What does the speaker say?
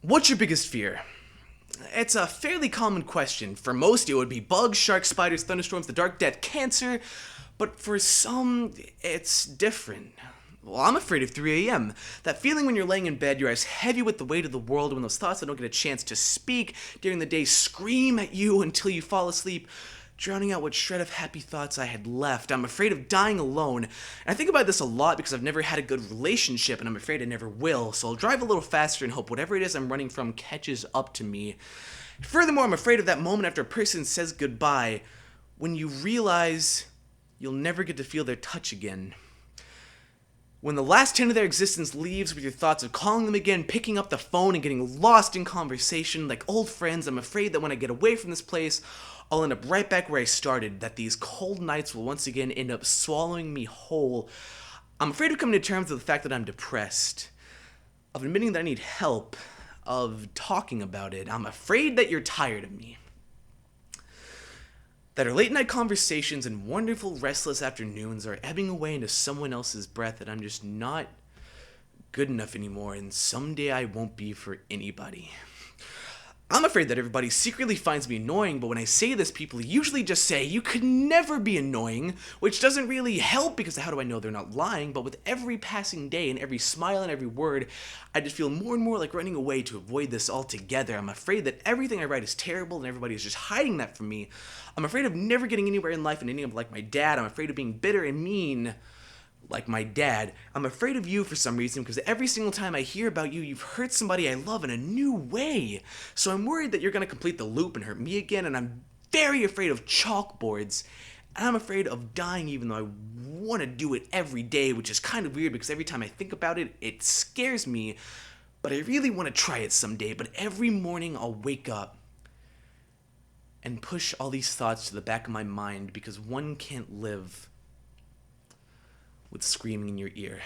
What's your biggest fear? It's a fairly common question. For most, it would be bugs, sharks, spiders, thunderstorms, the dark, death, cancer. But for some, it's different. Well, I'm afraid of 3 a.m. That feeling when you're laying in bed, your eyes heavy with the weight of the world, when those thoughts that don't get a chance to speak during the day scream at you until you fall asleep, drowning out what shred of happy thoughts I had left. I'm afraid of dying alone. And I think about this a lot because I've never had a good relationship and I'm afraid I never will. So I'll drive a little faster and hope whatever it is I'm running from catches up to me. Furthermore, I'm afraid of that moment after a person says goodbye when you realize you'll never get to feel their touch again. When the last 10 of their existence leaves with your thoughts of calling them again, picking up the phone and getting lost in conversation like old friends, I'm afraid that when I get away from this place, I'll end up right back where I started, that these cold nights will once again end up swallowing me whole. I'm afraid of coming to terms with the fact that I'm depressed, of admitting that I need help, of talking about it. I'm afraid that you're tired of me. That our late night conversations and wonderful restless afternoons are ebbing away into someone else's breath, that I'm just not good enough anymore, and someday I won't be for anybody. I'm afraid that everybody secretly finds me annoying, but when I say this, people usually just say, "You could never be annoying," which doesn't really help because how do I know they're not lying? But with every passing day and every smile and every word, I just feel more and more like running away to avoid this altogether. I'm afraid that everything I write is terrible and everybody is just hiding that from me. I'm afraid of never getting anywhere in life and ending up like my dad. I'm afraid of being bitter and mean like my dad. I'm afraid of you for some reason because every single time I hear about you, you've hurt somebody I love in a new way. So I'm worried that you're going to complete the loop and hurt me again, and I'm very afraid of chalkboards. And I'm afraid of dying even though I want to do it every day, which is kind of weird because every time I think about it, it scares me. But I really want to try it someday. But every morning I'll wake up and push all these thoughts to the back of my mind because one can't live with screaming in your ear.